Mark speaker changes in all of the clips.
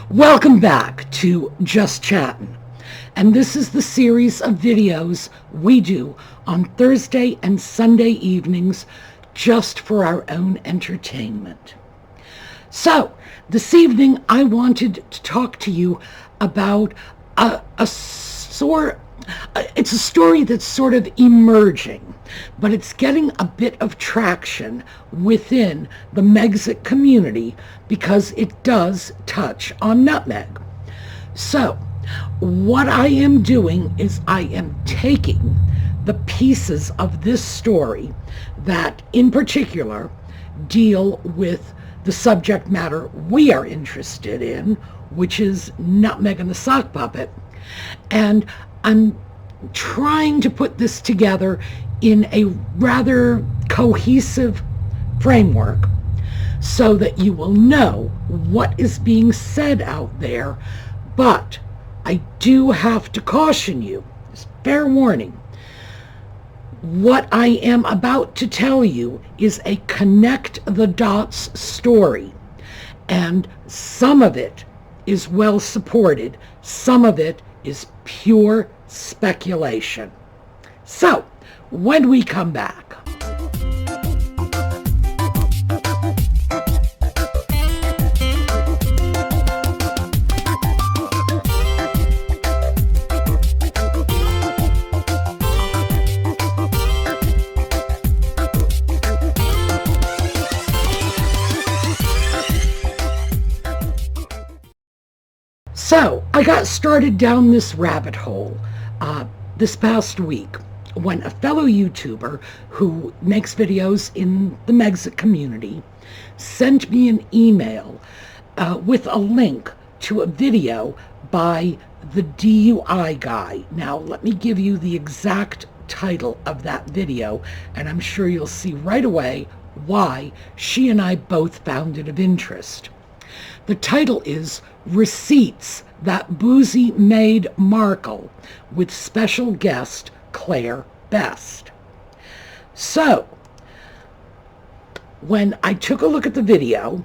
Speaker 1: Welcome back to Just Chattin', and this is the series of videos we do on Thursday and Sunday evenings just for our own entertainment. So, this evening I wanted to talk to you about it's a story that's sort of emerging, but it's getting a bit of traction within the Megxit community because it does touch on nutmeg. So, what I am doing is I am taking the pieces of this story that in particular deal with the subject matter we are interested in, which is Nutmeg and the Sock Puppet, and I'm trying to put this together in a rather cohesive framework so that you will know what is being said out there. But I do have to caution you, fair warning, what I am about to tell you is a connect the dots story, and some of it is well supported, some of it is pure speculation. So, when we come back, So, I got started down this rabbit hole this past week when a fellow YouTuber who makes videos in the Megxit community sent me an email with a link to a video by the DUI Guy. Now, let me give you the exact title of that video, and I'm sure you'll see right away why she and I both found it of interest. The title is Receipts That Boozy Made Markle, with special guest Claire Best. So, when I took a look at the video,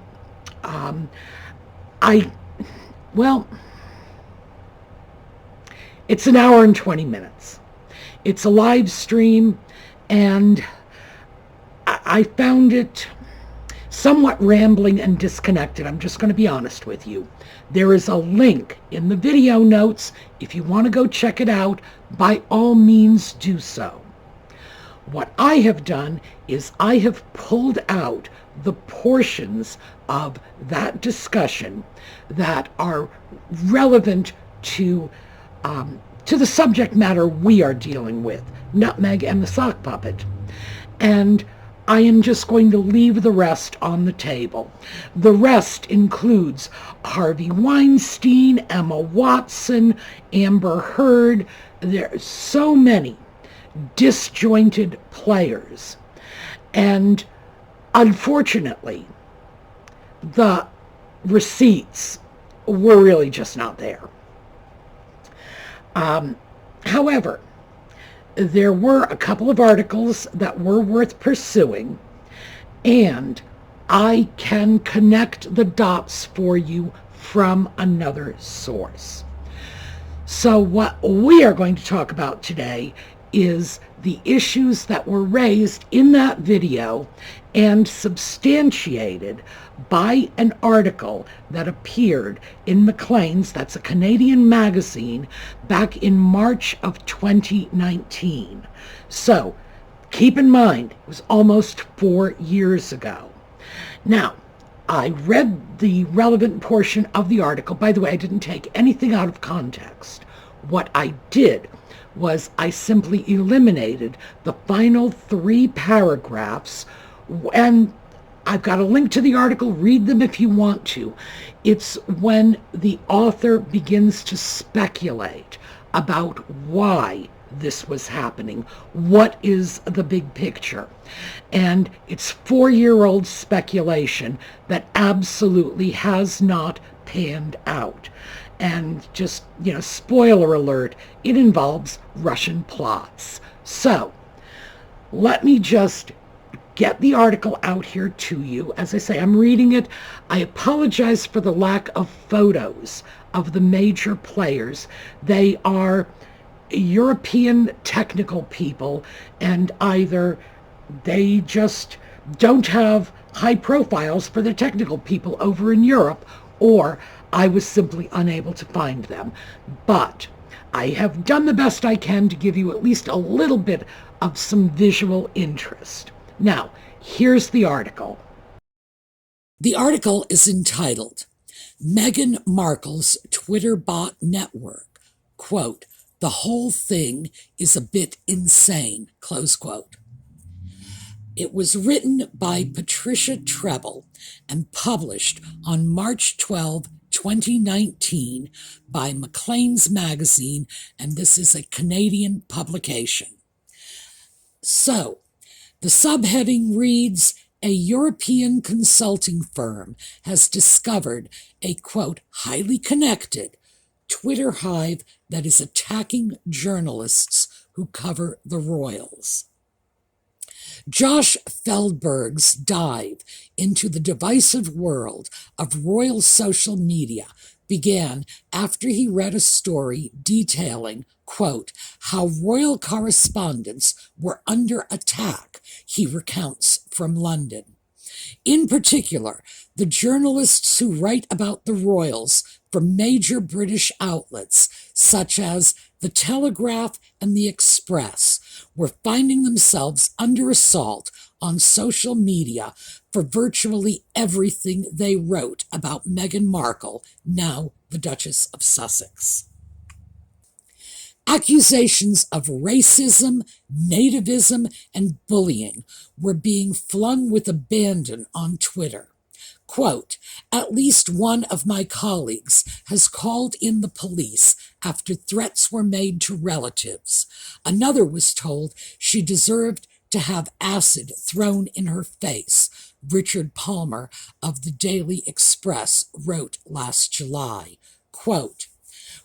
Speaker 1: it's an hour and 20 minutes. It's a live stream, and I found it somewhat rambling and disconnected. I'm just going to be honest with you. There is a link in the video notes. If you want to go check it out, by all means do so. What I have done is I have pulled out the portions of that discussion that are relevant to the subject matter we are dealing with, Nutmeg and the Sock Puppet. And I am just going to leave the rest on the table. The rest includes Harvey Weinstein, Emma Watson, Amber Heard. There are so many disjointed players. And unfortunately, the receipts were really just not there. However, there were a couple of articles that were worth pursuing, and I can connect the dots for you from another source. So what we are going to talk about today is the issues that were raised in that video and substantiated by an article that appeared in McLean's, that's a Canadian magazine, back in March of 2019. So, keep in mind, it was almost 4 years ago. Now, I read the relevant portion of the article. By the way, I didn't take anything out of context. What I did was I simply eliminated the final 3 paragraphs, and I've got a link to the article. Read them if you want to. It's when the author begins to speculate about why this was happening. What is the big picture? And it's 4-year-old speculation that absolutely has not panned out. And just, spoiler alert, it involves Russian plots. So, let me just get the article out here to you. As I say, I'm reading it. I apologize for the lack of photos of the major players. They are European technical people, and either they just don't have high profiles for their technical people over in Europe, or I was simply unable to find them. But I have done the best I can to give you at least a little bit of some visual interest. Now, here's the article. The article is entitled, Meghan Markle's Twitter bot network, quote, "The whole thing is a bit insane," close quote. It was written by Patricia Treble and published on March 12, 2019 by McLean's magazine, and this is a Canadian publication. So, the subheading reads, a European consulting firm has discovered a, quote, highly connected Twitter hive that is attacking journalists who cover the royals. Josh Feldberg's dive into the divisive world of royal social media began after he read a story detailing, quote, how royal correspondents were under attack, he recounts from London. In particular, the journalists who write about the royals from major British outlets, such as The Telegraph and The Express, were finding themselves under assault on social media for virtually everything they wrote about Meghan Markle, now the Duchess of Sussex. Accusations of racism, nativism, and bullying were being flung with abandon on Twitter. Quote, at least one of my colleagues has called in the police after threats were made to relatives. Another was told she deserved to have acid thrown in her face, Richard Palmer of the Daily Express wrote last July. Quote,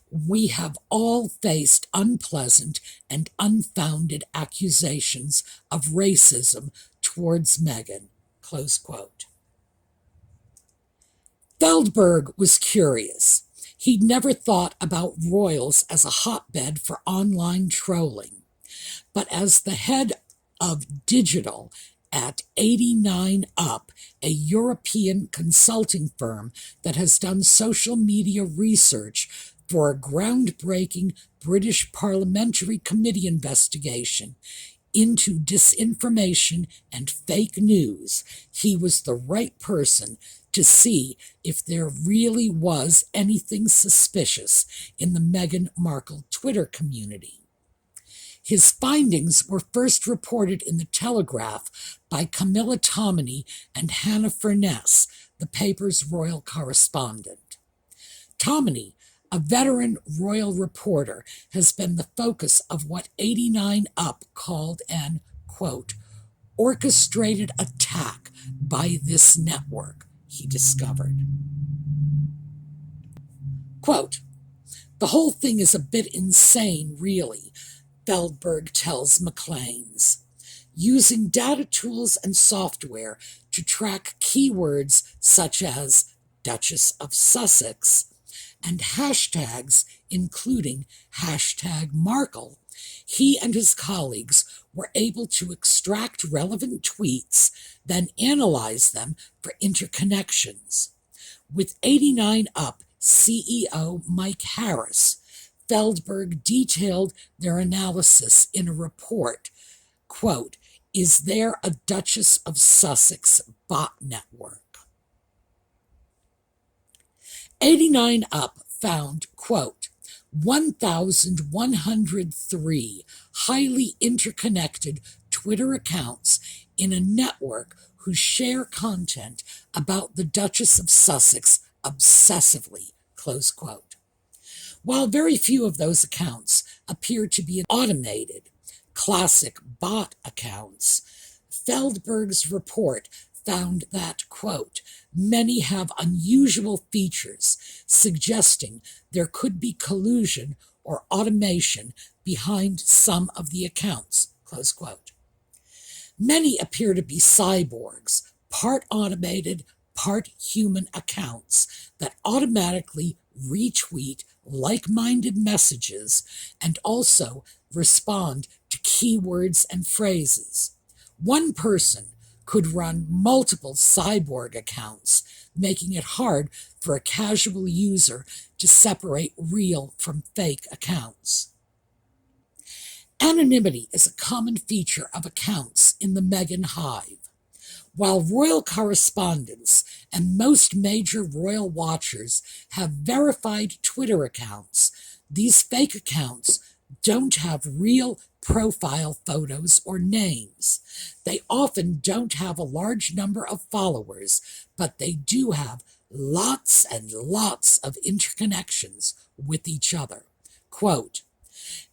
Speaker 1: we have all faced unpleasant and unfounded accusations of racism towards Meghan, close quote. Feldberg was curious. He'd never thought about royals as a hotbed for online trolling. But as the head of digital at 89up, a European consulting firm that has done social media research for a groundbreaking British Parliamentary Committee investigation into disinformation and fake news, he was the right person to see if there really was anything suspicious in the Meghan Markle Twitter community. His findings were first reported in the Telegraph by Camilla Tominey and Hannah Furness, the paper's royal correspondent. Tominey, a veteran royal reporter, has been the focus of what 89up called an, quote, orchestrated attack by this network, he discovered. Quote, the whole thing is a bit insane, really, Feldberg tells McLean's. Using data tools and software to track keywords such as Duchess of Sussex and hashtags including hashtag Markle, he and his colleagues were able to extract relevant tweets, then analyze them for interconnections. With 89up CEO Mike Harris, Feldberg detailed their analysis in a report, quote, is there a Duchess of Sussex bot network? 89up found, quote, 1,103 highly interconnected Twitter accounts in a network who share content about the Duchess of Sussex obsessively, close quote. While very few of those accounts appear to be automated, classic bot accounts, Feldberg's report found that, quote, many have unusual features suggesting there could be collusion or automation behind some of the accounts, close quote. Many appear to be cyborgs, part automated, part human accounts that automatically retweet like-minded messages and also respond to keywords and phrases. One person could run multiple cyborg accounts, making it hard for a casual user to separate real from fake accounts. Anonymity is a common feature of accounts in the Meghan hive. While royal correspondents and most major royal watchers have verified Twitter accounts, these fake accounts don't have real profile photos or names. They often don't have a large number of followers, but they do have lots and lots of interconnections with each other. Quote,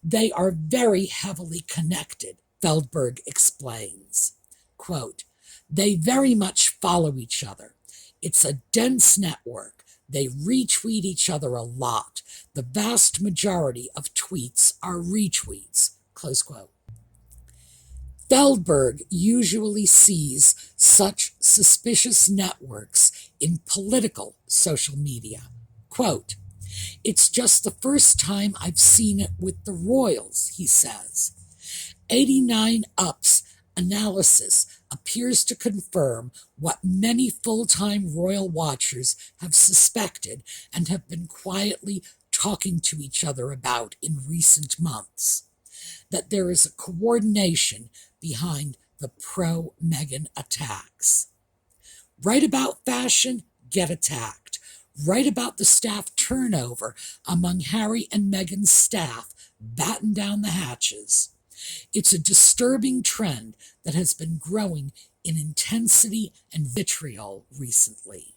Speaker 1: "They are very heavily connected," Feldberg explains. Quote, "They very much follow each other. It's a dense network. They retweet each other a lot. The vast majority of tweets are retweets." Close quote. Feldberg usually sees such suspicious networks in political social media. Quote, "It's just the first time I've seen it with the royals," he says. 89up's analysis appears to confirm what many full-time royal watchers have suspected and have been quietly talking to each other about in recent months, that there is a coordination behind the pro-Meghan attacks. Write about fashion, get attacked. Write about the staff turnover among Harry and Meghan's staff, batten down the hatches. It's a disturbing trend that has been growing in intensity and vitriol recently.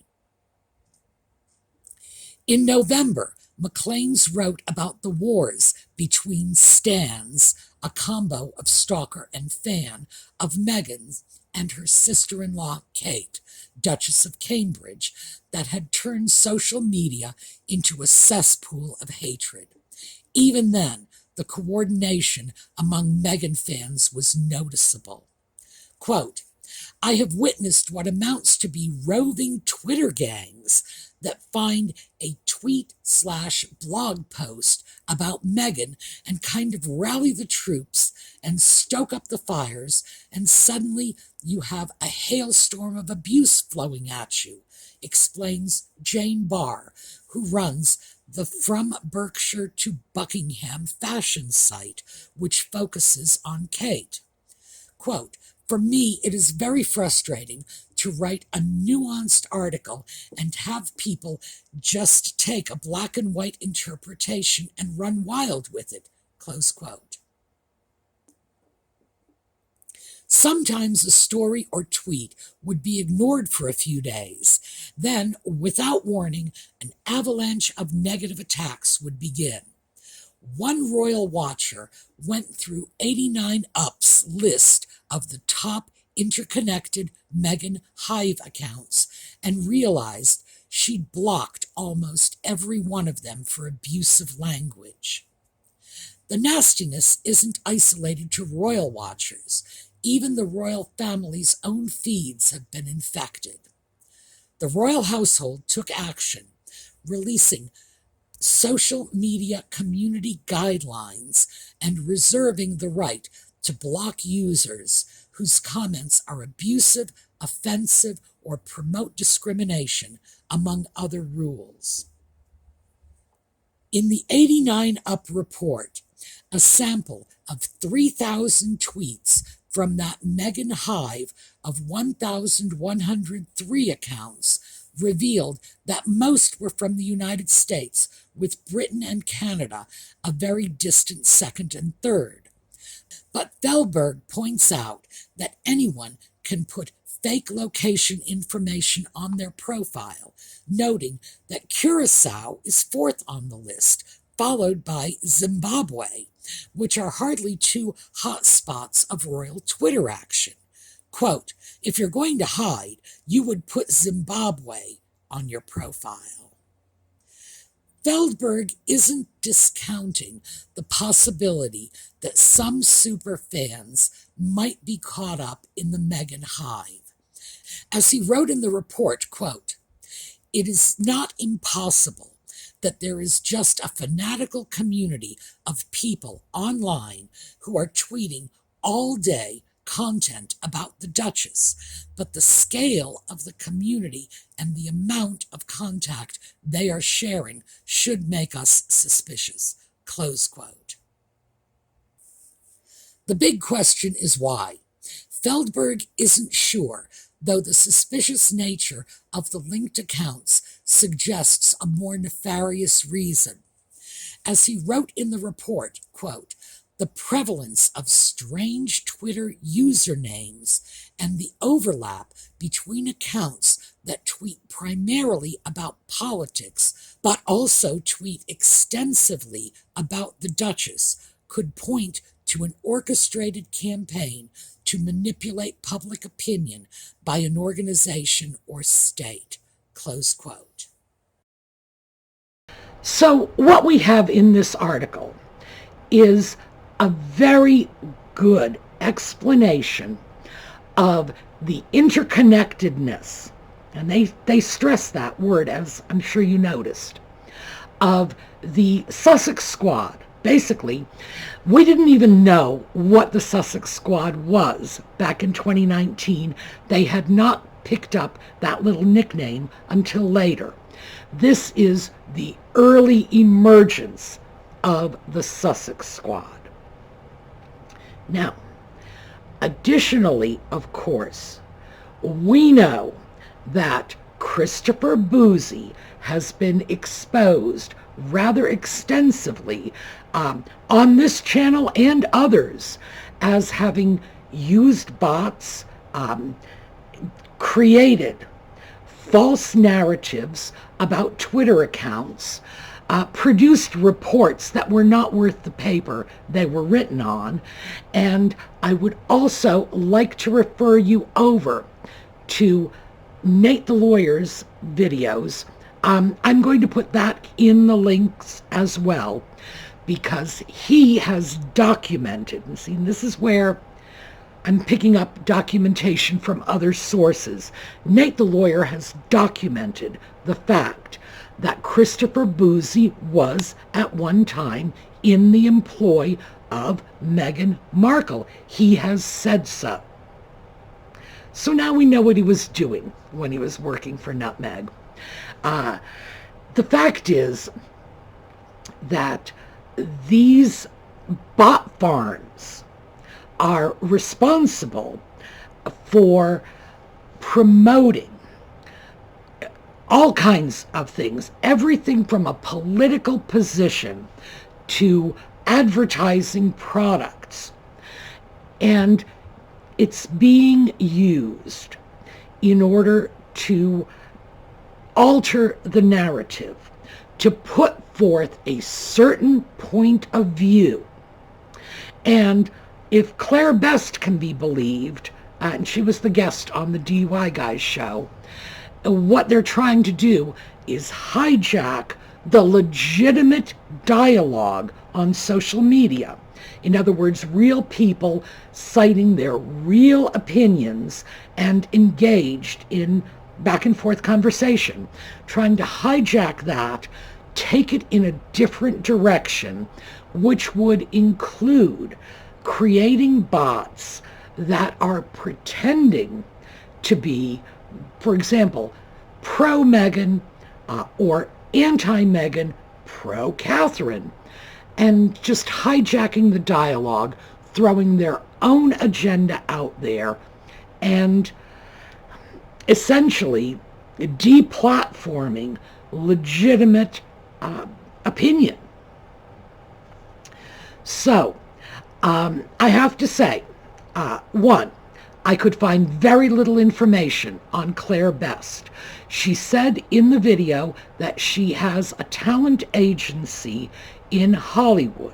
Speaker 1: In November, McLean's wrote about the wars between stans, a combo of stalker and fan, of Meghan and her sister-in-law Kate, Duchess of Cambridge, that had turned social media into a cesspool of hatred. Even then, the coordination among Meghan fans was noticeable. Quote, "I have witnessed what amounts to be roving Twitter gangs that find a tweet/blog post about Meghan and kind of rally the troops and stoke up the fires, and suddenly you have a hailstorm of abuse flowing at you," explains Jane Barr, who runs the From Berkshire to Buckingham fashion site, which focuses on Kate. Quote, "For me, it is very frustrating to write a nuanced article and have people just take a black and white interpretation and run wild with it." Close quote. Sometimes a story or tweet would be ignored for a few days. Then, without warning, an avalanche of negative attacks would begin. One royal watcher went through 89up's list of the top interconnected Meghan hive accounts and realized she'd blocked almost every one of them for abusive language. The nastiness isn't isolated to royal watchers. Even the royal family's own feeds have been infected. The royal household took action, releasing social media community guidelines and reserving the right to block users whose comments are abusive, offensive, or promote discrimination, among other rules. In the 89up report, a sample of 3,000 tweets from that Meghan hive of 1,103 accounts revealed that most were from the United States, with Britain and Canada a very distant second and third. But Feldberg points out that anyone can put fake location information on their profile, noting that Curacao is fourth on the list, followed by Zimbabwe, which are hardly two hot spots of royal Twitter action. Quote, "If you're going to hide, you would put Zimbabwe on your profile." Feldberg isn't discounting the possibility that some super fans
Speaker 2: might be caught up in the Meghan hive. As he wrote in the report, quote, "It is not impossible that there is just a fanatical community of people online who are tweeting all day content about the Duchess, but the scale of the community and the amount of contact they are sharing should make us suspicious." Close quote. The big question is why. Feldberg isn't sure, though the suspicious nature of the linked accounts suggests a more nefarious reason. As he wrote in the report, quote, "The prevalence of strange Twitter usernames and the overlap between accounts that tweet primarily about politics but also tweet extensively about the Duchess could point to an orchestrated campaign to manipulate public opinion by an organization or state." Close quote.
Speaker 1: So what we have in this article is a very good explanation of the interconnectedness, and they stress that word, as I'm sure you noticed, of the Sussex Squad. Basically, we didn't even know what the Sussex Squad was back in 2019. They had not picked up that little nickname until later. This is the early emergence of the Sussex Squad. Now, additionally, of course, we know that Christopher Boozy has been exposed rather extensively on this channel and others as having used bots, created false narratives about Twitter accounts, produced reports that were not worth the paper they were written on. And I would also like to refer you over to Nate the Lawyer's videos. I'm going to put that in the links as well, because he has documented, and see, this is where I'm picking up documentation from other sources. Nate the Lawyer has documented the fact that Christopher Boozy was at one time in the employ of Meghan Markle. He has said so. So now we know what he was doing when he was working for Nutmeg. The fact is that these bot farms are responsible for promoting all kinds of things, everything from a political position to advertising products. And it's being used in order to alter the narrative, to put forth a certain point of view. And if Claire Best can be believed, and she was the guest on the DUI Guy show, what they're trying to do is hijack the legitimate dialogue on social media. In other words, real people citing their real opinions and engaged in back and forth conversation, trying to hijack that, take it in a different direction, which would include creating bots that are pretending to be, for example, pro-Meghan or anti-Meghan, pro-Catherine, and just hijacking the dialogue, throwing their own agenda out there, and essentially deplatforming legitimate opinion. So, I have to say, one, I could find very little information on Claire Best. She said in the video that she has a talent agency in Hollywood.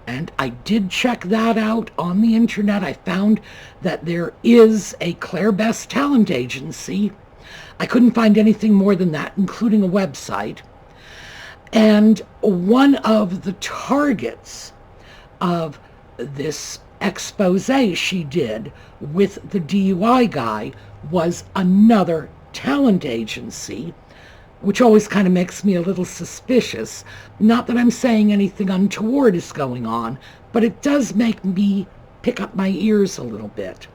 Speaker 1: And I did check that out on the internet. I found that there is a Claire Best talent agency. I couldn't find anything more than that, including a website. And one of the targets of this expose she did with the DUI guy was another talent agency, which always kind of makes me a little suspicious. Not that I'm saying anything untoward is going on, but it does make me pick up my ears a little bit.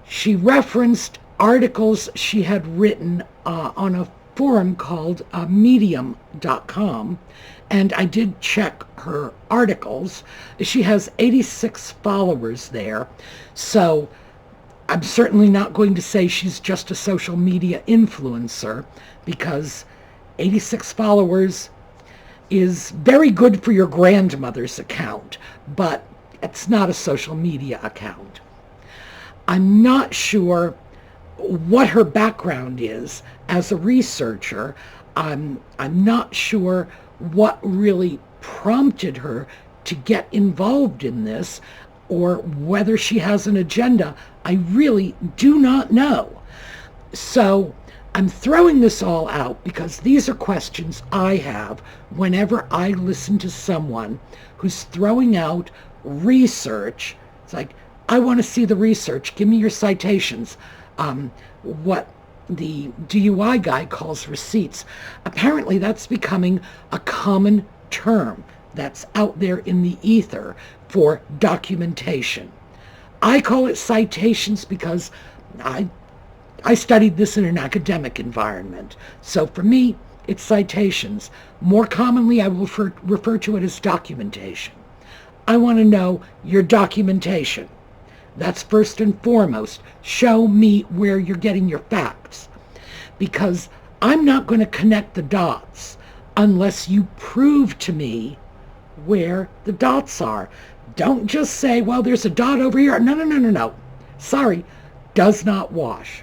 Speaker 1: She referenced articles she had written on a forum called medium.com, and I did check her articles. She has 86 followers there, so I'm certainly not going to say she's just a social media influencer, because 86 followers is very good for your grandmother's account, but it's not a social media account. I'm not sure what her background is as a researcher. I'm not sure what really prompted her to get involved in this, or whether she has an agenda. I really do not know. So I'm throwing this all out because these are questions I have whenever I listen to someone who's throwing out research. It's like, I want to see the research. Give me your citations. What the DUI guy calls receipts. Apparently that's becoming a common term that's out there in the ether for documentation. I call it citations because I studied this in an academic environment. So for me, it's citations. More commonly, I will refer to it as documentation. I want to know your documentation. That's first and foremost. Show me where you're getting your facts. Because I'm not going to connect the dots unless you prove to me where the dots are. Don't just say, well, there's a dot over here. No. Sorry, does not wash.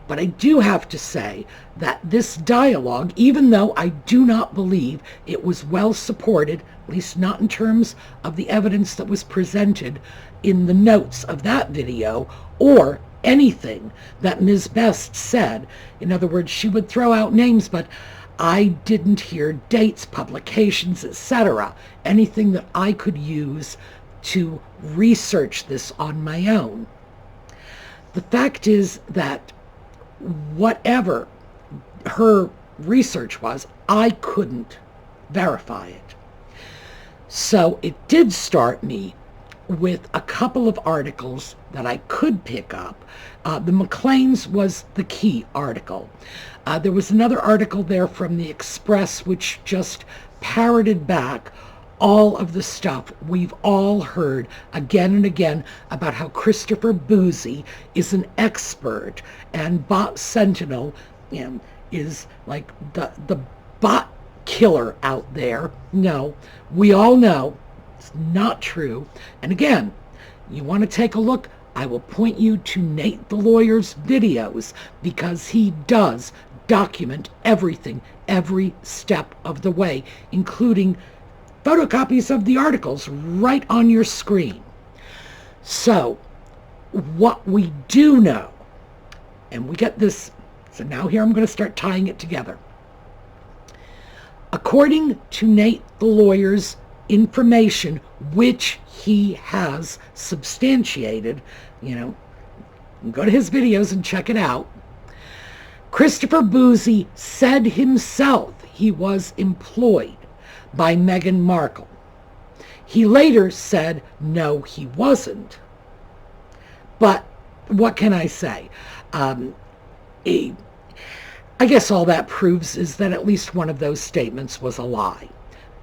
Speaker 1: But I do have to say that this dialogue, even though I do not believe it was well supported, at least not in terms of the evidence that was presented in the notes of that video, or anything that Ms. Best said. In other words, she would throw out names, but I didn't hear dates, publications, etc., anything that I could use to research this on my own. The fact is that whatever her research was, I couldn't verify it. So it did start me with a couple of articles that I could pick up. The McLean's was the key article. There was another article there from the Express which just parroted back all of the stuff we've all heard again and again about how Christopher Boozy is an expert and Bot Sentinel is like the bot killer out there. No, we all know it's not true. And again, you want to take a look, I will point you to Nate the Lawyer's videos, because he does document everything, every step of the way, including photocopies of the articles right on your screen. So what we do know, and we get this, so now here I'm going to start tying it together. According to Nate the Lawyer's information, which he has substantiated, go to his videos and check it out. Christopher Boozy said himself he was employed by Meghan Markle. He later said, no, he wasn't. But what can I say? I guess all that proves is that at least one of those statements was a lie.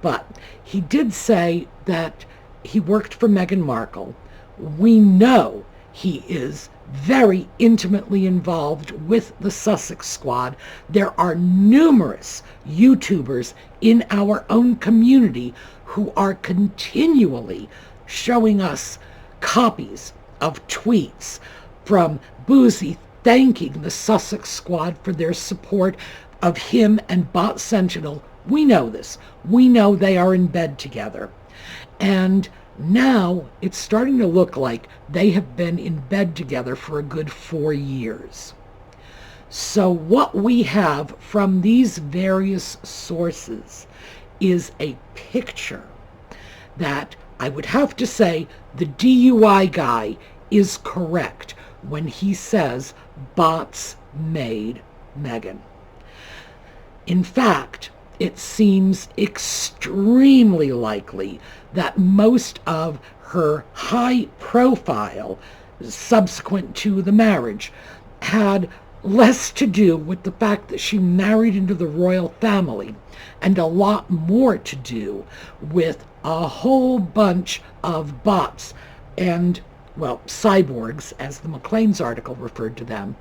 Speaker 1: But he did say that he worked for Meghan Markle. We know he is very intimately involved with the Sussex Squad. There are numerous YouTubers in our own community who are continually showing us copies of tweets from Boozy thanking the Sussex Squad for their support of him and Bot Sentinel. We know this. We know they are in bed together. And now it's starting to look like they have been in bed together for a good 4 years. So what we have from these various sources is a picture that I would have to say the DUI guy is correct when he says bots made Meghan. In fact, it seems extremely likely that most of her high profile subsequent to the marriage had less to do with the fact that she married into the royal family and a lot more to do with a whole bunch of bots and, well, cyborgs, as the McLean's article referred to them,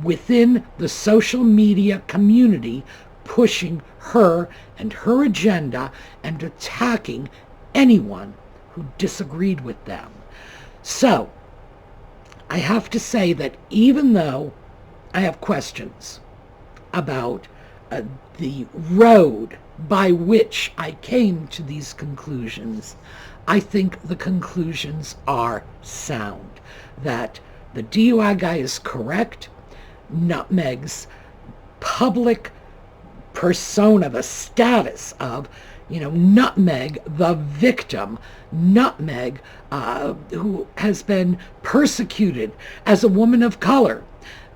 Speaker 1: within the social media community pushing her and her agenda and attacking anyone who disagreed with them. So, I have to say that even though I have questions about the road by which I came to these conclusions, I think the conclusions are sound. That the DUI guy is correct. Nutmeg's public persona, the status of, Nutmeg, the victim, Nutmeg, who has been persecuted as a woman of color,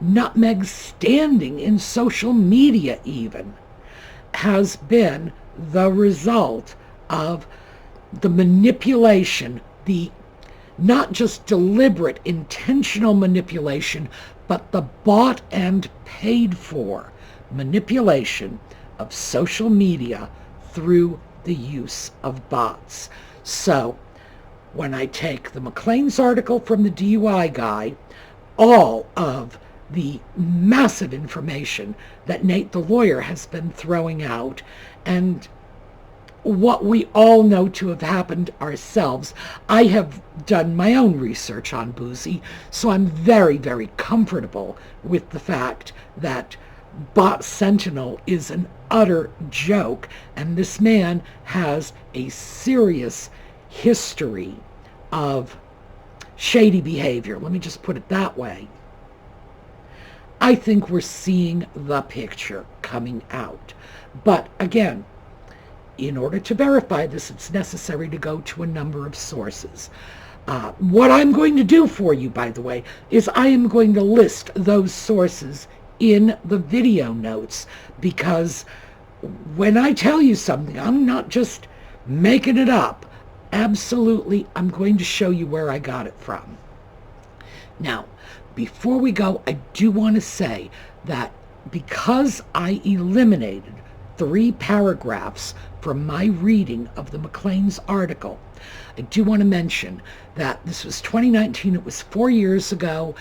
Speaker 1: Nutmeg standing in social media even, has been the result of the manipulation, the not just deliberate, intentional manipulation, but the bought and paid for manipulation of social media through the use of bots. So, when I take the McLean's article from the DUI guy, all of the massive information that Nate the lawyer has been throwing out, and what we all know to have happened ourselves. I have done my own research on Boozy, so I'm very, very comfortable with the fact that Bot Sentinel is an utter joke, and this man has a serious history of shady behavior. Let me just put it that way. I think we're seeing the picture coming out. But again, in order to verify this, it's necessary to go to a number of sources. What I'm going to do for you, by the way, is I am going to list those sources in the video notes, because when I tell you something, I'm not just making it up. Absolutely, I'm going to show you where I got it from. Now, before we go, I do want to say that because I eliminated 3 paragraphs from my reading of the McLean's article, I do want to mention that this was 2019. It was 4 years ago.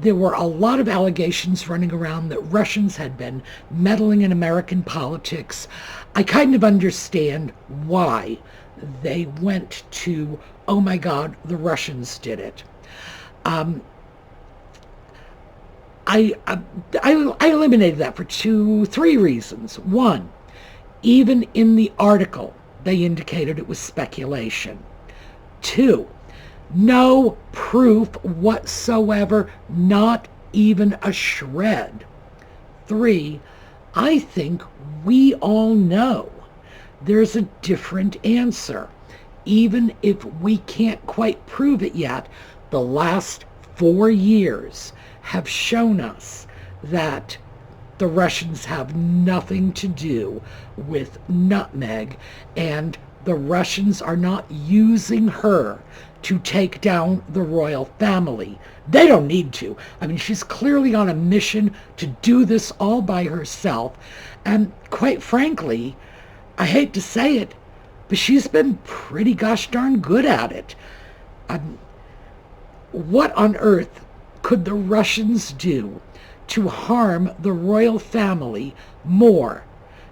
Speaker 1: There were a lot of allegations running around that Russians had been meddling in American politics. I kind of understand why they went to, oh my God, the Russians did it. I eliminated that for 3 reasons. One, even in the article, they indicated it was speculation. 2, no proof whatsoever, not even a shred. 3, I think we all know there's a different answer. Even if we can't quite prove it yet, the last 4 years have shown us that the Russians have nothing to do with Nutmeg, and the Russians are not using her to take down the royal family. They don't need to. I mean, she's clearly on a mission to do this all by herself. And quite frankly, I hate to say it, but she's been pretty gosh darn good at it. What on earth could the Russians do to harm the royal family more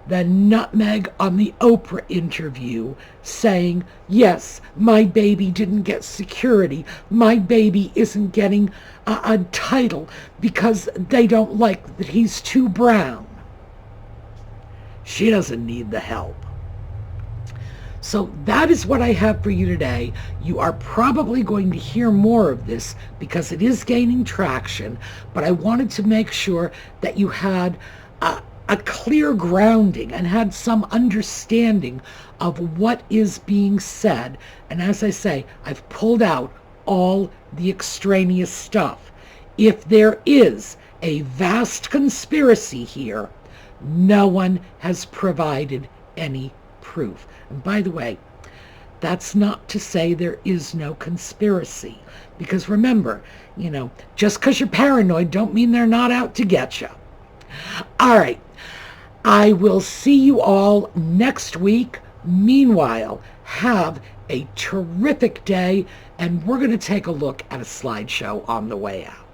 Speaker 1: than Nutmeg on the Oprah interview saying, yes, my baby didn't get security, my baby isn't getting a title because they don't like that he's too brown. She doesn't need the help. So that is what I have for you today. You are probably going to hear more of this because it is gaining traction, but I wanted to make sure that you had a clear grounding and had some understanding of what is being said. And as I say, I've pulled out all the extraneous stuff. If there is a vast conspiracy here, no one has provided any proof. And by the way, that's not to say there is no conspiracy. Because remember, just because you're paranoid don't mean they're not out to get you. All right. I will see you all next week. Meanwhile, have a terrific day, and we're going to take a look at a slideshow on the way out.